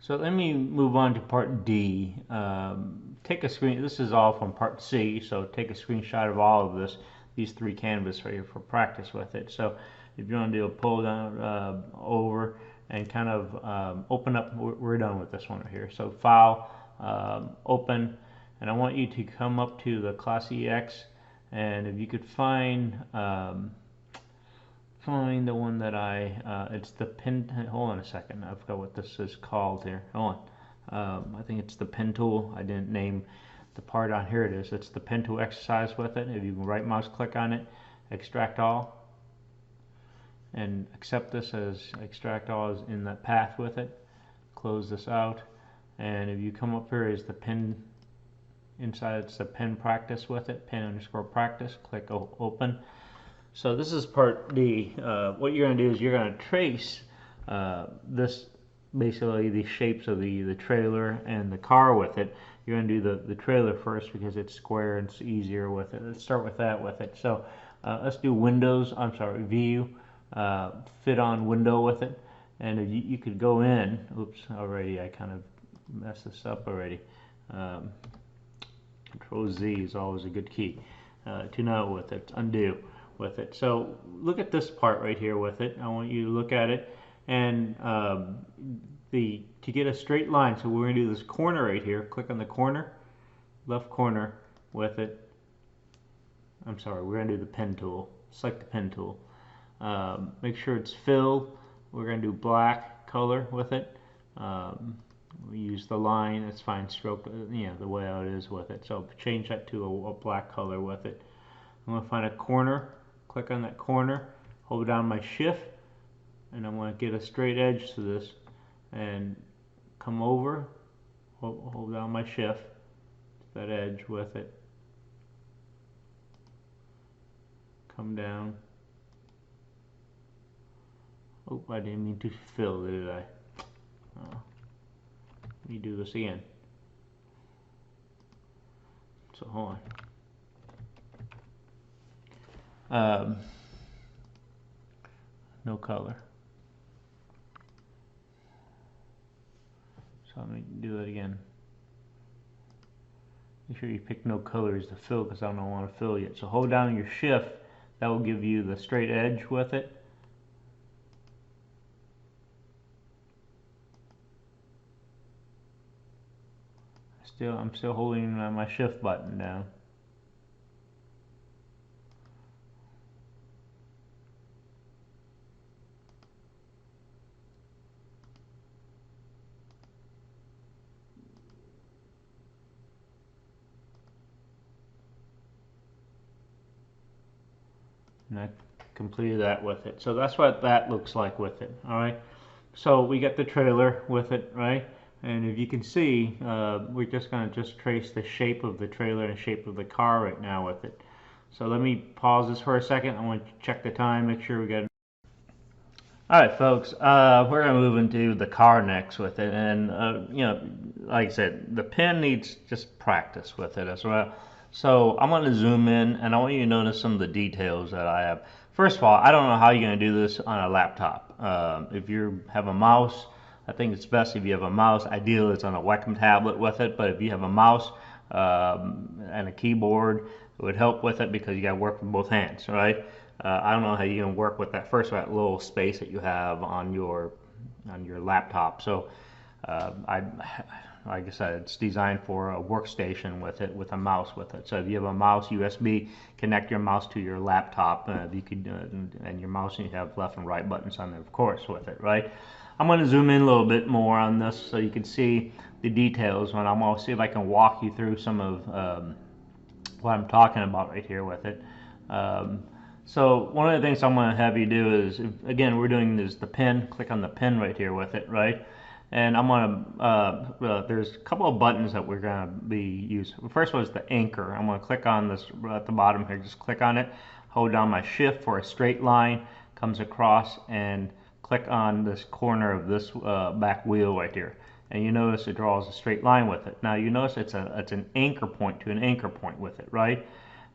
So let me move on to part D. Take a screen. This is all from part C, so take a screenshot of all of this, these three canvas right here for practice with it. So if you want to do a pull down over and kind of open up, we're done with this one right here. So file, open, and I want you to come up to the ClassEx, and if you could find the one that it's the pen. Hold on a second, I forgot what this is called here. Hold on. I think it's the pen tool. I didn't name the part on here. It is. It's the pen tool exercise with it. If you can right mouse click on it, extract all, and accept this as extract all is in that path with it. Close this out, and if you come up here is the pen. Inside it's the pen practice with it. pen_practice. Click open. So this is part D. What you're going to do is you're going to trace this, basically the shapes of the trailer and the car with it. You're going to do the trailer first because it's square and it's easier with it. Let's start with that with it. So let's do view, fit on window with it. And if you could go in, oops, already I kind of messed this up already. Control Z is always a good key. To know with it, undo with it. So look at this part right here with it. I want you to look at it, and to get a straight line, so we're going to do this corner right here. Click on the corner, left corner with it. I'm sorry, we're going to do the pen tool. Select the pen tool. Make sure it's fill. We're going to do black color with it. We use the line. It's fine. Stroke, the way it is with it. So change that to a black color with it. I'm going to find a corner. Click on that corner, hold down my shift, and I'm going to get a straight edge to this and come over, hold down my shift to that edge with it, come down. Oh, I didn't mean to fill, did I? Oh. Let me do this again. So hold on. No color. So let me do that again. Make sure you pick no colors to fill because I don't want to fill yet. So hold down your shift. That will give you the straight edge with it. I'm still holding my shift button down. And I completed that with it. So that's what that looks like with it. All right. So we get the trailer with it, right? And if you can see, we're just going to trace the shape of the trailer and shape of the car right now with it. So let me pause this for a second. I want to check the time, make sure we got it. All right, folks, we're going to move into the car next with it. And, like I said, the pen needs just practice with it as well. So I'm going to zoom in, and I want you to notice some of the details that I have. First of all, I don't know how you're going to do this on a laptop. If you have a mouse, I think it's best if you have a mouse. Ideally, it's on a Wacom tablet with it, but if you have a mouse and a keyboard, it would help with it because you got to work with both hands, right? I don't know how you're going to work with that that little space that you have on your laptop. So like I said, it's designed for a workstation with it, with a mouse with it. So if you have a mouse USB, connect your mouse to your laptop. You could and your mouse, and you have left and right buttons on there, of course, with it, right? I'm going to zoom in a little bit more on this so you can see the details. And I'm going to see if I can walk you through some of what I'm talking about right here with it. So one of the things I'm going to have you do is, again, we're doing this the pen. Click on the pen right here with it, right? And I'm going to, there's a couple of buttons that we're going to be using. The first one is the anchor. I'm going to click on this at the bottom here. Just click on it, hold down my shift for a straight line, comes across, and click on this corner of this back wheel right here. And you notice it draws a straight line with it. Now you notice it's an anchor point to an anchor point with it, right?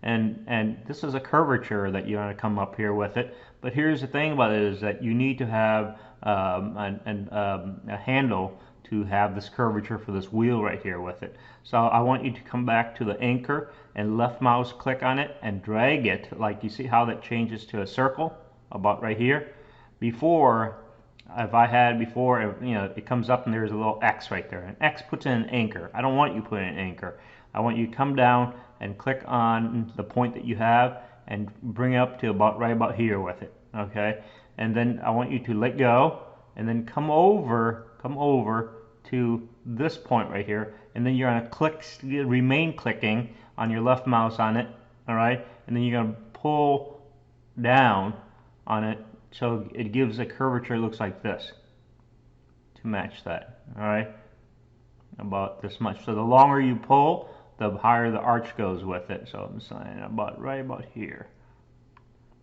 And this is a curvature that you're going to come up here with it. But here's the thing about it is that you need to have a handle to have this curvature for this wheel right here with it. So I want you to come back to the anchor and left mouse click on it and drag it, like you see how that changes to a circle about right here. Before, if I had before, you know, it comes up and there's a little X right there. An X puts in an anchor. I don't want you putting an anchor. I want you to come down and click on the point that you have and bring it up to about right about here with it. Okay, and then I want you to let go and then come over to this point right here, and then you're going to click, remain clicking on your left mouse on it. All right, and then you're going to pull down on it so it gives a curvature. It looks like this to match that. All right, about this much. So the longer you pull, the higher the arch goes with it. So I'm saying about right about here,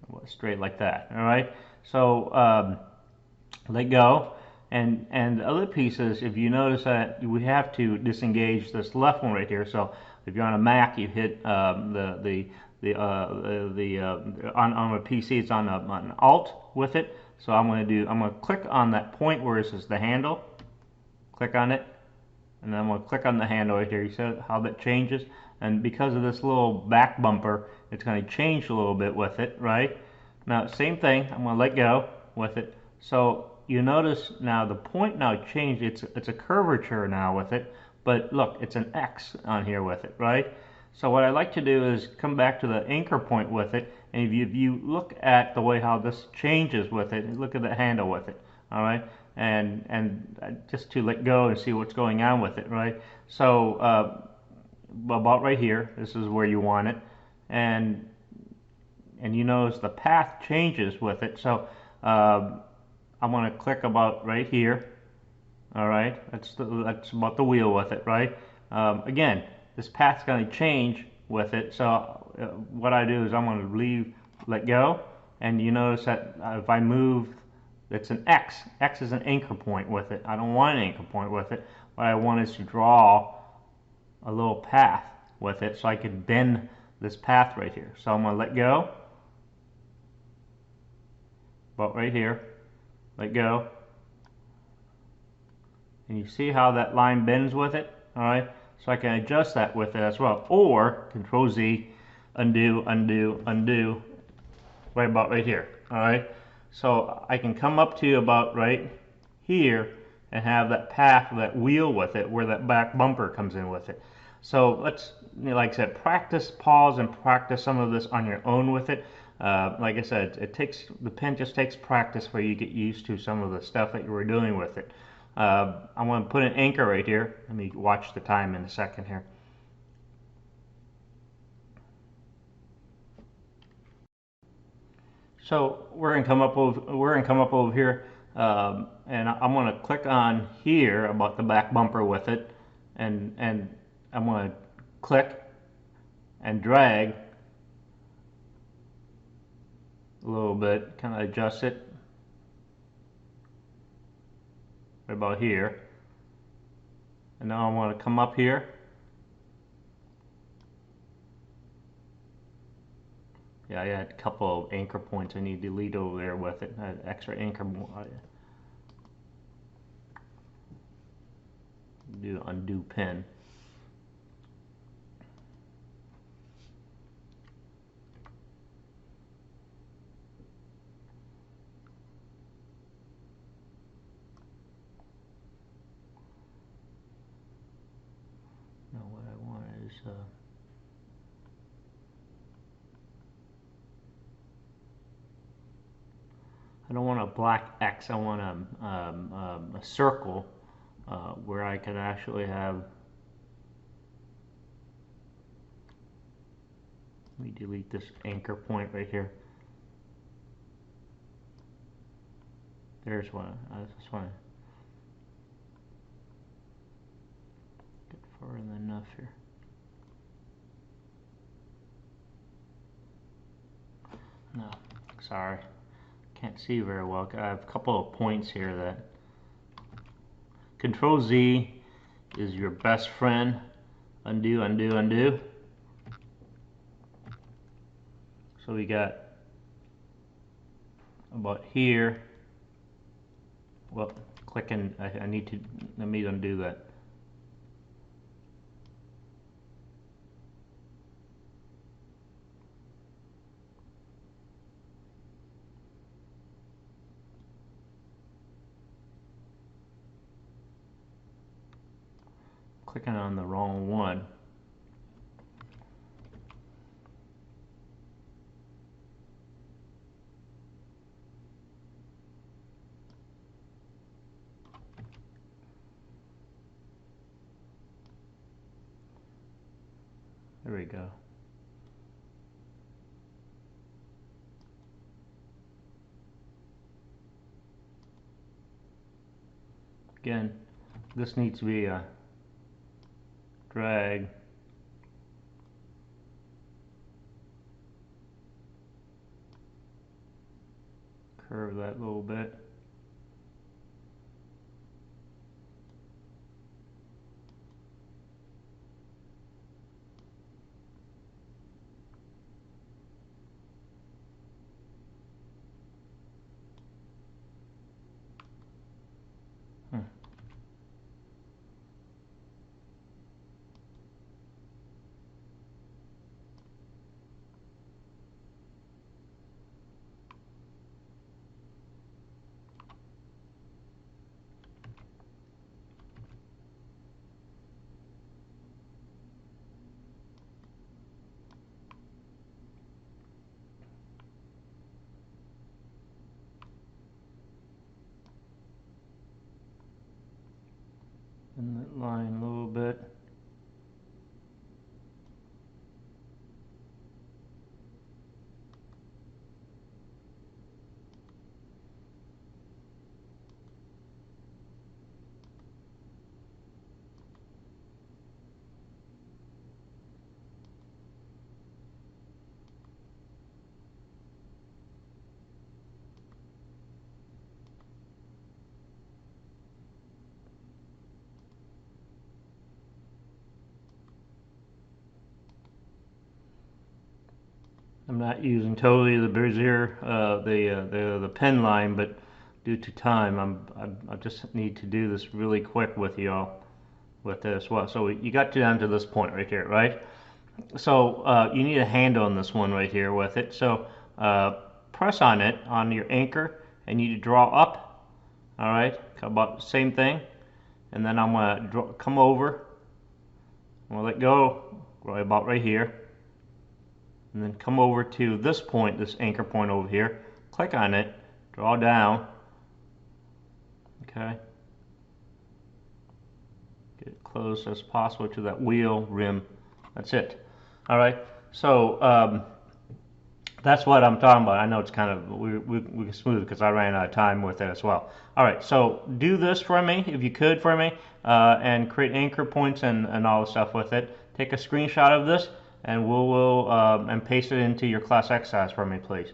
about straight like that. All right, so let go. And the other piece is, if you notice that we have to disengage this left one right here. So if you're on a Mac, you hit on a PC, it's on an Alt with it. So I'm going to click on that point where it says the handle. Click on it, and then I'm going to click on the handle right here. You see how that changes? And because of this little back bumper, it's going to change a little bit with it, right? Now, same thing. I'm going to let go with it. So you notice now the point now changed. It's a curvature now with it, but look, it's an X on here with it, right? So what I like to do is come back to the anchor point with it, and if you look at the way how this changes with it, look at the handle with it, all right? And just to let go and see what's going on with it, right? So about right here, this is where you want it, and you notice the path changes with it. So I'm going to click about right here. All right, that's about the wheel with it, right? Again, this path's going to change with it. So what I do is I'm going to let go, and you notice that if I move, it's an X. X is an anchor point with it. I don't want an anchor point with it. What I want is to draw a little path with it so I can bend this path right here. So I'm going to let go, about right here. Let go, and you see how that line bends with it. All right, so I can adjust that with it as well, or Control Z, undo, undo, undo, right about right here. All right, so I can come up to about right here and have that path, that wheel with it, where that back bumper comes in with it. So let's, like I said, practice, pause, and practice some of this on your own with it. Like I said, the pen just takes practice for you to get used to some of the stuff that you were doing with it. I'm going to put an anchor right here. Let me watch the time in a second here. So we're going to come up over here, and I'm going to click on here about the back bumper with it, and I'm going to click and drag a little bit, kind of adjust it right about here, and now I want to come up here. Yeah, I had a couple of anchor points I need to delete over there with it. I had extra anchor. Do undo pin. Now what I want is I don't want a black X. I want a circle where I can actually have. Let me delete this anchor point right here. There's one. I just want to get far enough here. No, sorry. Can't see very well. I have a couple of points here that Control Z is your best friend. Undo, undo, undo. So we got about here. Well, clicking. I need to, let me undo that. Clicking on the wrong one. There we go. Again, this needs to be a drag. Curve that a little bit. In that line a little bit. I'm not using totally the Bezier, the pen line, but due to time, I just need to do this really quick with y'all with this. Well, so you got down to this point right here, right? So you need a handle on this one right here with it. So press on it on your anchor, and you need to draw up. All right, about the same thing, and then I'm gonna come over. I'm gonna let go right about right here. And then come over to this point, this anchor point over here, click on it, draw down, okay, get it close as possible to that wheel rim. That's it. All right, so that's what I'm talking about. I know it's kind of we can smooth because I ran out of time with it as well. All right, so do this for me if you could for me, and create anchor points and all the stuff with it. Take a screenshot of this, and we'll and paste it into your class exercise for me, please.